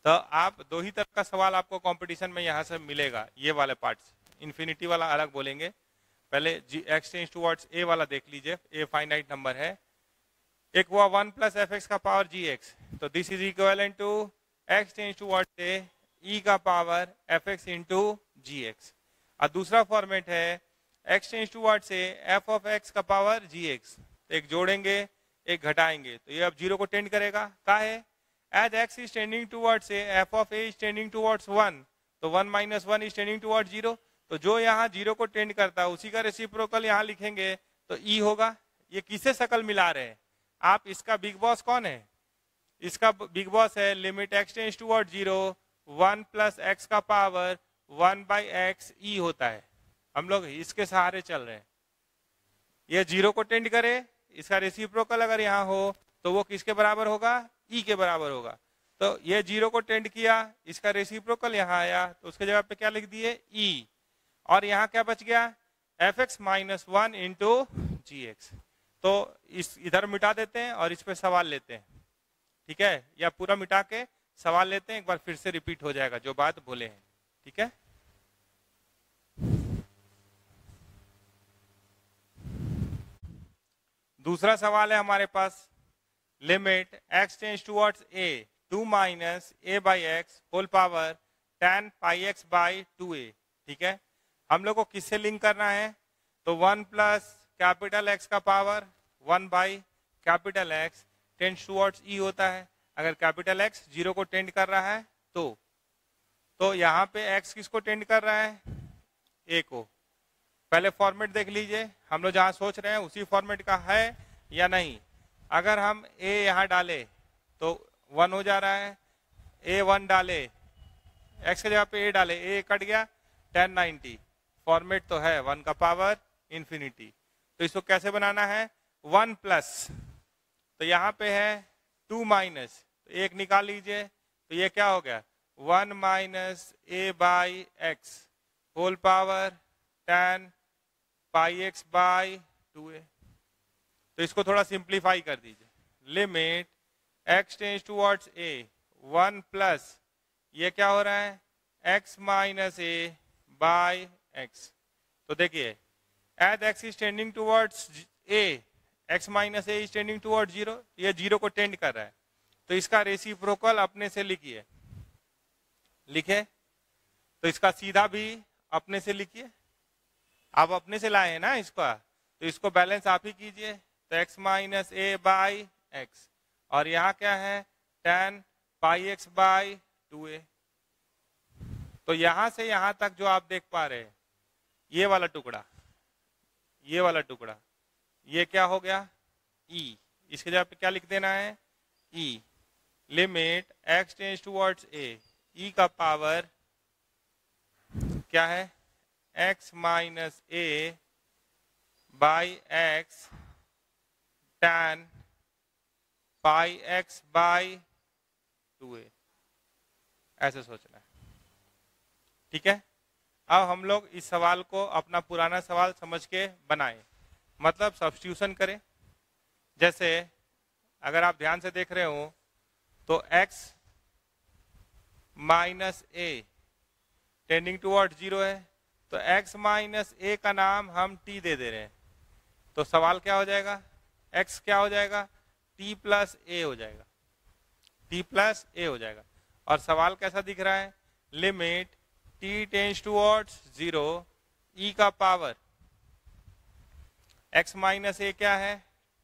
A: तो आप दो ही तरह का सवाल आपको कंपटीशन में यहां से मिलेगा, ये वाले पार्ट्स, इन्फिनिटी वाला अलग बोलेंगे, पहले G X tends towards A वाला देख लीजिए, ए फाइनाइट नंबर है, एक हुआ वन प्लस एफ एक्स का पावर जी एक्स, तो this is equal to X tends towards A E का power F X into G X, और दूसरा फॉर्मेट है X tends towards A F of X का पावर जी एक्स, तो एक जोड़ेंगे एक घटाएंगे, तो ये अब जीरो को टेंड करेगा, का है as x is tending towards a, f of a is tending towards 1, तो 1 minus 1 is tending towards 0, तो जो यहाँ जीरो को टेंड करता है उसी का रेसिप्रोकल यहाँ लिखेंगे तो e होगा। ये किसे शकल मिला रहे हैं आप, इसका बिग बॉस कौन है, इसका बिग बॉस है limit x tends towards 0 1 plus x का पावर 1 बाई एक्स ई होता है, हम लोग इसके सहारे चल रहे हैं। ये जीरो को टेंड करे, इसका रेसिप्रोकल अगर यहाँ हो तो वो किसके बराबर होगा, ई के बराबर होगा, तो ये जीरो को टेंड किया, इसका रेसिप्रोकल यहाँ आया तो उसके जगह पे क्या लिख दिए ई, और यहाँ क्या बच गया F X minus one into G X, तो इस इधर मिटा देते हैं और इस पे सवाल लेते हैं, ठीक है, या पूरा मिटा के सवाल लेते हैं, एक बार फिर से रिपीट हो जाएगा जो बात बोले हैं, ठीक है। दूसरा सवाल है हमारे पास, limit x tends towards a 2 minus a by x whole power tan pi x by 2a, ठीक है, हम लोग को किससे लिंक करना है, तो 1 प्लस कैपिटल x का power 1 by capital x tends towards e होता है, अगर कैपिटल x जीरो को टेंड कर रहा है तो यहाँ पे x किसको टेंड कर रहा है, a को, पहले फॉर्मेट देख लीजिए, हम लोग जहाँ सोच रहे हैं उसी फॉर्मेट का है या नहीं, अगर हम a यहाँ डाले तो 1 हो जा रहा है, a1 डाले x के जगह पे a डाले, a कट गया 1090, फॉर्मेट तो है 1 का पावर इंफिनिटी, तो इसको कैसे बनाना है 1 प्लस, तो यहाँ पे है 2 माइनस, तो एक निकाल लीजिए, तो ये क्या हो गया 1 minus a by x whole power 10 pi x by 2a, तो इसको थोड़ा सिंप्लीफाई कर दीजिए, limit x tends towards a 1 plus ये क्या हो रहा है x minus a by x, तो देखिए as x is tending towards a x minus a is tending towards 0, ये जीरो को टेंड कर रहा है, तो इसका रेसिप्रोकल अपने से लिखिए, लिखे, तो इसका सीधा भी अपने से लिखिए, आप अपने से लाए हैं ना इसका, तो इसको बैलेंस आप ही कीजिए, तो x minus a by x, और यहाँ क्या है 10 पाई एक्स बाई 2a, तो यहां से यहां तक जो आप देख पा रहे हैं ये वाला टुकड़ा, ये वाला टुकड़ा, ये क्या हो गया e, इसके जगह पे क्या लिख देना है e, limit x tends towards a e का पावर क्या है x minus a by x tan pi x by 2a, ऐसे सोचना है, ठीक है। अब हम लोग इस सवाल को अपना पुराना सवाल समझ के बनाएं, मतलब सब्स्टिट्यूशन करें, जैसे अगर आप ध्यान से देख रहे हो तो x minus a tending toward 0 है, तो x माइनस a का नाम हम t दे दे रहे हैं, तो सवाल क्या हो जाएगा x क्या हो जाएगा t प्लस a हो जाएगा, t प्लस a हो जाएगा, और सवाल कैसा दिख रहा है limit t tends towards 0 e का पावर x माइनस a क्या है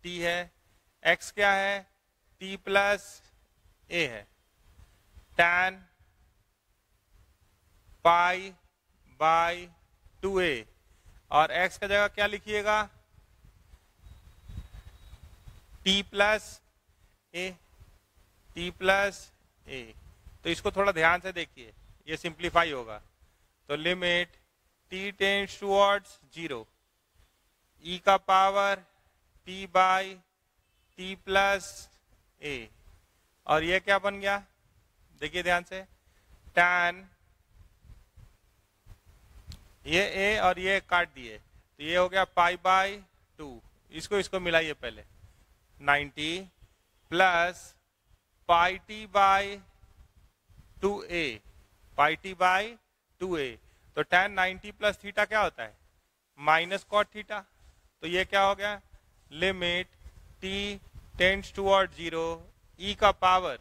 A: t है, x क्या है t प्लस a है, tan पाई बाई 2a, और x का जगह क्या लिखिएगा t plus a, t plus a, तो इसको थोड़ा ध्यान से देखिए, ये सिंप्लीफाई होगा। तो limit t tends towards 0 e का power p by t plus a, और ये क्या बन गया देखिए ध्यान से, tan ये a और ये काट दिए तो ये हो गया पाई बाई 2, इसको मिलाइए पहले, 90 plus pi t by 2a, pi t by 2a। तो tan 90 प्लस थीटा क्या होता है, माइनस कॉट थीटा। तो ये क्या हो गया, limit t tends toward 0 e का पावर,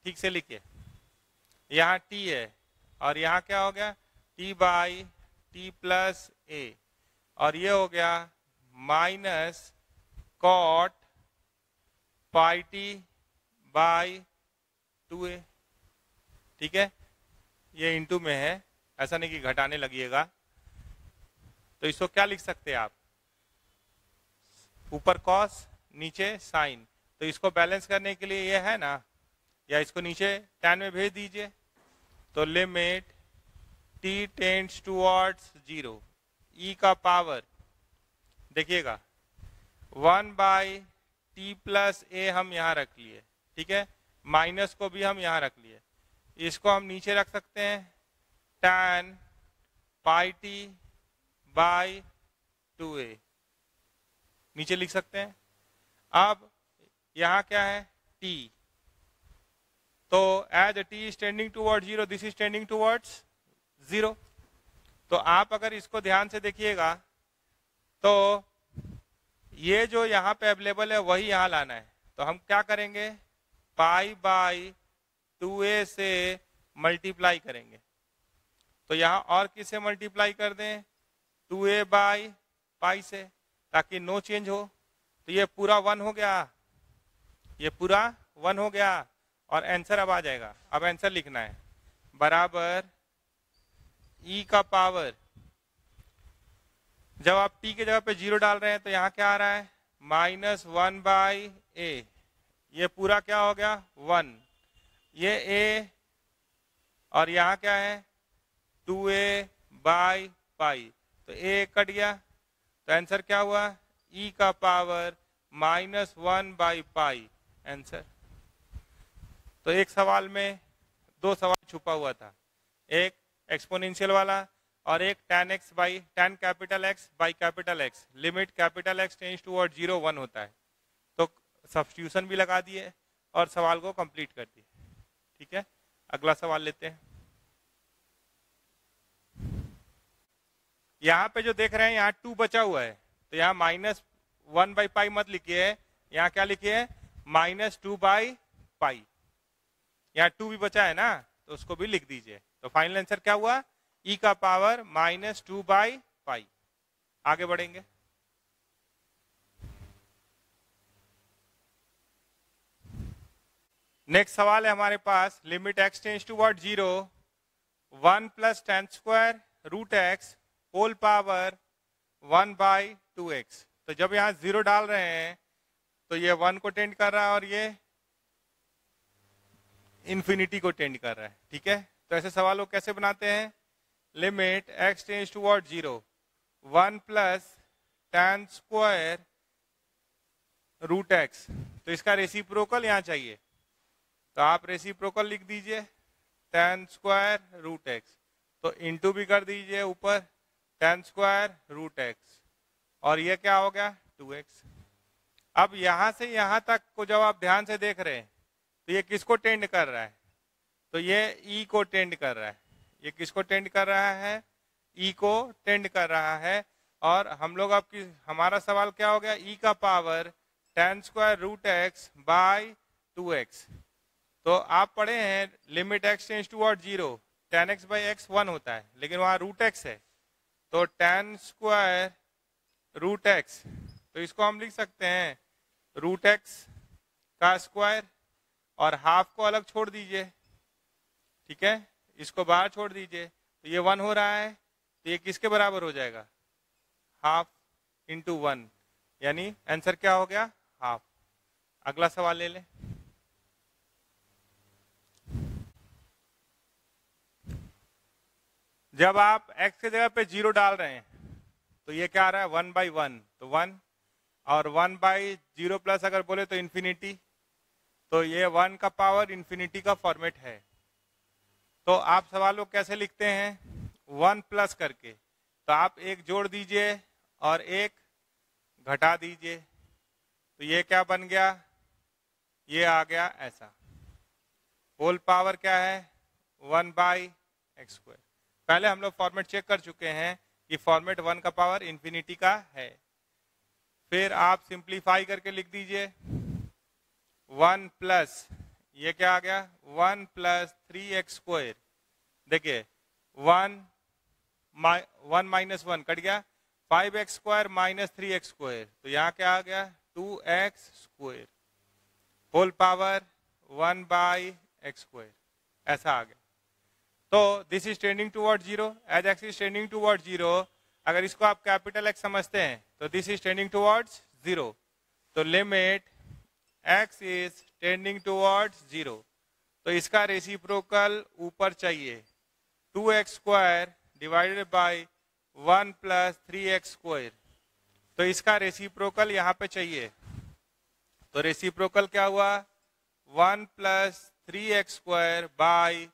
A: ठीक से लिखिए, यहाँ t है और यहाँ क्या हो गया t by t plus a, और ये हो गया minus cot pi t by 2a। ठीक है, ये इंटू में है, ऐसा नहीं कि घटाने लगिएगा। तो इसको क्या लिख सकते हैं आप, ऊपर कॉस नीचे साइन, तो इसको बैलेंस करने के लिए ये है ना, या इसको नीचे tan में भेज दीजिए। तो limit t tends towards 0 e का पावर, देखिएगा 1 बाई टी प्लस ए हम यहाँ रख लिए, ठीक है, माइनस को भी हम यहाँ रख लिए, इसको हम नीचे रख सकते हैं tan pi t by 2a, नीचे लिख सकते हैं। अब यहाँ क्या है t, तो as t is tending towards 0 this is tending towards 0। तो आप अगर इसको ध्यान से देखिएगा तो ये जो यहाँ पे अवेलेबल है वही यहाँ लाना है। तो हम क्या करेंगे, पाई बाई 2a से मल्टीप्लाई करेंगे। तो यहाँ और किससे मल्टीप्लाई कर दें, 2a बाई पाई से, ताकि नो चेंज हो। तो ये पूरा 1 हो गया, ये पूरा 1 हो गया, और आंसर अब आ जाएगा। अब आंसर लिखना है बराबर e का पावर, जब आप t के जगह पे 0 डाल रहे हैं तो यहाँ क्या आ रहा है, माइनस 1 बाई a, ये पूरा क्या हो गया 1, ये a, और यहाँ क्या है 2a बाई पाई, तो a कट गया, तो आंसर क्या हुआ e का power minus 1 by pi answer. तो एक सवाल में दो सवाल छुपा हुआ था, एक एक्सपोनेंशियल वाला और एक tan x by tan capital x by capital x, limit capital x tends toward 0 1 होता है। तो सब्स्टिट्यूशन भी लगा दिए और सवाल को कंप्लीट कर दिए। ठीक है, अगला सवाल लेते हैं। यहाँ पे जो देख रहे हैं यहाँ 2 बचा हुआ है, तो यहाँ माइनस 1 बाई पाई मत लिखिए, यहाँ क्या लिखिए माइनस 2 बाई पाई, यहाँ 2 भी बचा है ना, तो उसको भी लिख दीजिए। तो फाइनल आंसर क्या हुआ, e का पावर माइनस 2 बाई पाई। आगे बढ़ेंगे। नेक्स्ट सवाल है हमारे पास, limit x tends toward 0 1 plus tan square root x whole power 1 by 2x। तो जब यहाँ 0 डाल रहे हैं तो ये 1 को टेंड कर रहा है और ये इन्फिनिटी को टेंड कर रहा है। ठीक है, तो ऐसे सवालों को कैसे बनाते हैं, limit x tends toward 0 1 plus tan square root x, तो इसका रेसिप्रोकल यहाँ चाहिए, तो आप रेसिप्रोकल लिख दीजिए tan स्क्वायर रूट x, तो इंटू भी कर दीजिए ऊपर tan स्क्वायर रूट x, और ये क्या हो गया 2x। अब यहां से यहां तक को जब आप ध्यान से देख रहे हैं तो ये किसको टेंड कर रहा है, तो ये e को टेंड कर रहा है, ये किसको टेंड कर रहा है, e को टेंड कर रहा है। और हम लोग अब हमारा सवाल क्या हो गया, e का power tan square root x by 2x। तो आप पढ़े हैं limit x tends toward 0 tan x बाई x 1 होता है, लेकिन वहां रूट x है, तो tan स्क्वायर रूट x, तो इसको हम लिख सकते हैं रूट x का स्क्वायर, और हाफ को अलग छोड़ दीजिए। ठीक है, इसको बाहर छोड़ दीजिए, तो ये 1 हो रहा है, तो ये किसके बराबर हो जाएगा, हाफ इंटू 1, यानी आंसर क्या हो गया हाफ। अगला सवाल ले लें। जब आप x के जगह पे 0 डाल रहे हैं तो ये क्या आ रहा है 1/1, तो 1, और 1/0 प्लस अगर बोले तो इन्फिनिटी, तो ये 1 का पावर इन्फिनिटी का फॉर्मेट है। तो आप सवाल को कैसे लिखते हैं 1 प्लस करके, तो आप एक जोड़ दीजिए और एक घटा दीजिए, तो ये क्या बन गया, ये आ गया ऐसा। होल पावर क्या है 1/x²। पहले हम लोग फॉर्मेट चेक कर चुके हैं कि फॉर्मेट 1 का पावर इन्फिनिटी का है। फिर आप सिंप्लीफाई करके लिख दीजिए 1 प्लस ये क्या आ गया 1 + 3x²। देखिए 1 -1 कट गया, 5x² - 3x², तो यहाँ क्या आ गया 2x², होल पावर 1/x², ऐसा आ गया। तो this is tending toward 0, as x is tending toward 0, अगर इसको आप कैपिटल X समझते हैं तो दिस इज टेंडिंग टुवर्ड्स 0, तो limit x is tending towards 0, तो इसका रेसिप्रोकल ऊपर चाहिए 2x² डिवाइडेड बाय 1 + 3x², तो इसका रेसिप्रोकल यहाँ पे चाहिए, तो रेसिप्रोकल क्या हुआ 1 + 3x² बाय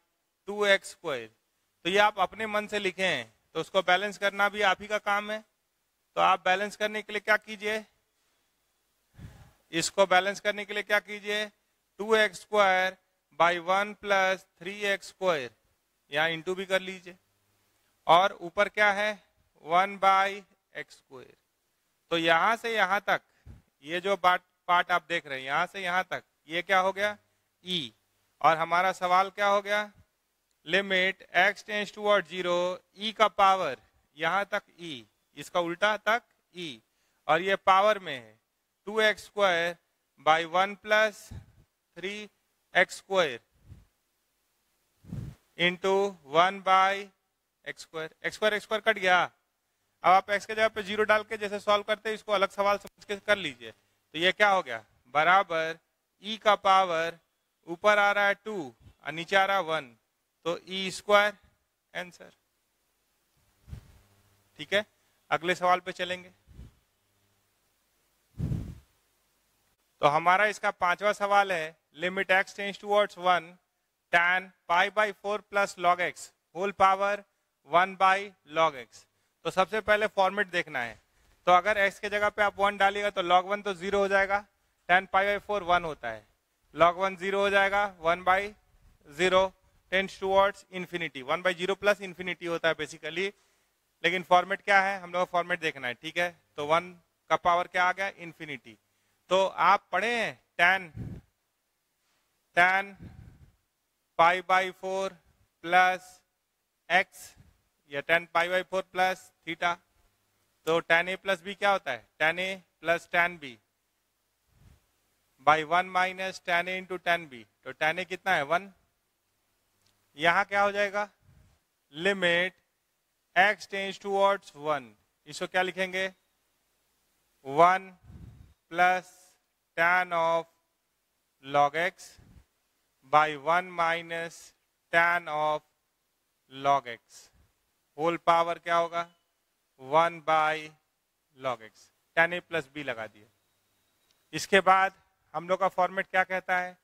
A: 2x²। तो ये आप अपने मन से लिखें, तो उसको बैलेंस करना भी आप ही का काम है। तो आप बैलेंस करने के लिए क्या कीजिए, इसको बैलेंस करने के लिए क्या कीजिए 2x² बाय 1 + 3x², यहाँ इंटू भी कर लीजिए, और ऊपर क्या है 1/x²। तो यहां से यहां तक ये जो पार्ट आप देख रहे हैं यहां से यहां तक ये क्या हो गया e, और हमारा सवाल क्या हो गया limit x tends toward 0 e का पावर यहां तक e, इसका उल्टा तक e, और ये पावर में है 2x² bye 1 + 3x² into 1/x², x² cut गया। अब आप x के जगह पे 0 डाल के जैसे सॉल्व करते हैं इसको अलग सवाल समझ के कर लीजिए, तो ये क्या हो गया बराबर e का पावर ऊपर आ रहा है 2 और नीचे आ रहा है 1, तो e², आंसर। ठीक है, अगले सवाल पे चलेंगे। तो हमारा इसका 5वां सवाल है limit x tends towards 1 tan π/4 + log x whole power 1/log x। तो सबसे पहले फॉर्मेट देखना है, तो अगर x के जगह पे आप 1 डालिएगा तो log 1 तो 0 हो जाएगा, tan π/4 1 होता है, log 1 0 हो जाएगा, 1/0 tends towards infinity, 1/0 plus infinity होता है बेसिकली, लेकिन फॉर्मेट क्या है हम लोग फॉर्मेट देखना है। ठीक है, तो 1 का पावर क्या आ गया इन्फिनिटी। तो आप पढ़े हैं tan π/4 प्लस x या tan π/4 प्लस थीटा, तो tan a प्लस b क्या होता है tan a plus tan b by 1 minus tan a into tan b, तो tan a कितना है 1, यहां क्या हो जाएगा लिमिट x टेंड्स टुवर्ड्स 1, इसको क्या लिखेंगे 1 plus tan of log x by 1 minus tan of log x, whole power क्या होगा 1/log x, tan a plus b लगा दिए। इसके बाद हम लोग का फॉर्मेट क्या कहता है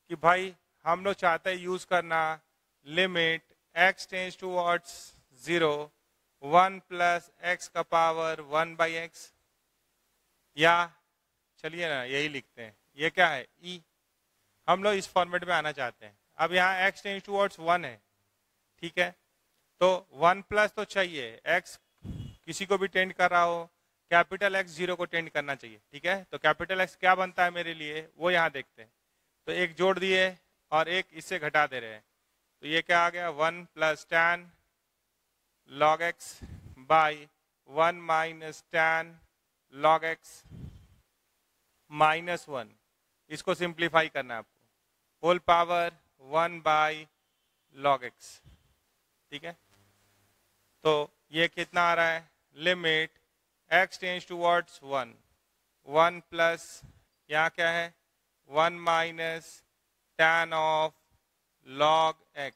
A: कि भाई हम लोग चाहते हैं यूज करना limit x tends towards 0 1 plus x का पावर 1/x, या चलिए ना यही लिखते हैं, ये क्या है e, हम लोग इस फॉर्मेट में आना चाहते हैं। अब यहाँ x टेंड्स टुवर्ड्स 1 है, ठीक है, तो 1 प्लस तो चाहिए, x किसी को भी टेंड कर रहा हो, कैपिटल X 0 को टेंड करना चाहिए। ठीक है, तो कैपिटल X क्या बनता है मेरे लिए वो यहाँ देखते हैं, तो एक जोड़ दिए और एक इससे घटा दे रहे हैं, तो ये क्या आ गया 1 plus tan log x by 1 minus tan log x minus 1, इसको सिंप्लीफाई करना है आपको, होल पावर 1/log x। ठीक है, तो ये कितना आ रहा है limit x tends towards 1 plus यहाँ क्या है 1 minus tan of log x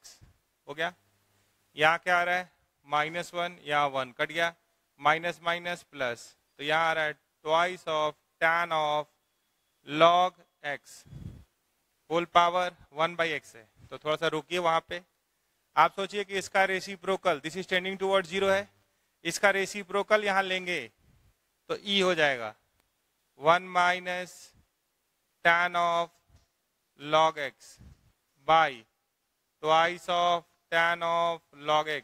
A: हो गया, यहाँ क्या आ रहा है -1, यहाँ 1 कट गया, माइनस माइनस प्लस, तो यहाँ आ रहा है twice of tan of log x whole power 1/x है। तो थोड़ा सा रुकिए वहां पे। आप सोचिए कि इसका reciprocal, this is tending toward 0 है, इसका रेसिप्रोकल यहां लेंगे तो e हो जाएगा 1 minus tan of log x by twice of tan of log x।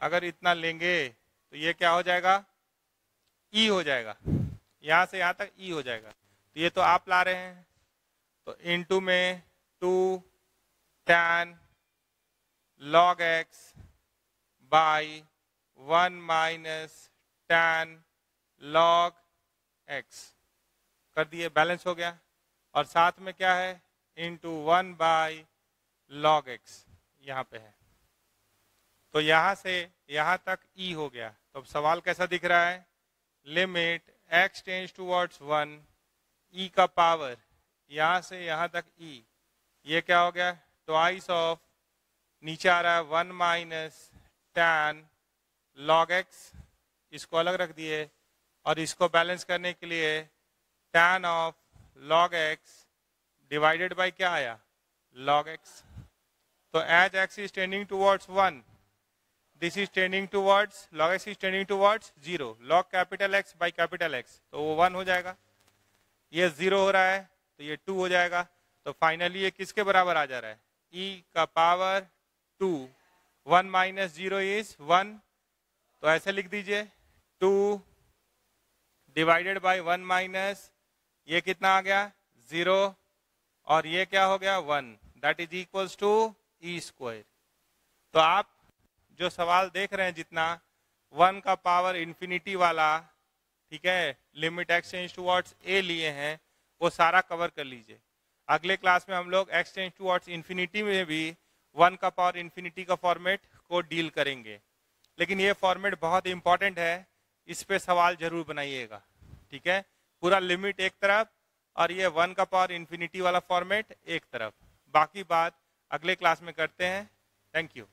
A: अगर इतना लेंगे तो ये क्या हो जाएगा, e हो जाएगा, यहां से यहां तक e हो जाएगा। तो ये तो आप ला रहे हैं, तो इनटू में 2 tan log x by 1 minus tan log x कर दिए, बैलेंस हो गया। और साथ में क्या है, इंटू 1 बाई log x यहाँ पे है। तो यहां से यहां तक e हो गया। तो अब सवाल कैसा दिख रहा है, limit x tends towards 1 e का पावर यहां से यहां तक e, ये क्या हो गया ट्वाइस ऑफ, नीचे आ रहा है 1 माइनस tan log x, इसको अलग रख दिए और इसको बैलेंस करने के लिए tan of log x divided by क्या आया, log x। तो as x is tending towards 1, this is tending towards, log x is tending towards 0, log capital x by capital x, तो वो 1 हो जाएगा। ये 0 हो रहा है तो ये 2 हो जाएगा। तो फाइनली ये किसके बराबर आ जा रहा है, e का पावर 2, 1 माइनस 0 इज 1, तो ऐसे लिख दीजिए 2 डिवाइडेड बाय 1 माइनस, ये कितना आ गया 0, और ये क्या हो गया 1, that is equals to e square. तो आप जो सवाल देख रहे हैं जितना 1 का पावर इंफिनिटी वाला, ठीक है, limit x tends towards a लिए हैं, वो सारा कवर कर लीजिए। अगले क्लास में हम लोग x टेंड्स टुवर्ड्स इंफिनिटी में भी 1 का पावर इंफिनिटी का फॉर्मेट को डील करेंगे। लेकिन ये फॉर्मेट बहुत इंपॉर्टेंट है, इस पे सवाल जरूर बनाइएगा, ठीक है। पूरा लिमिट एक तरफ और ये 1 का पावर इंफिनिटी वाला फॉर्मेट एक तरफ, बाकी बात अगले क्लास में करते हैं। Thank you.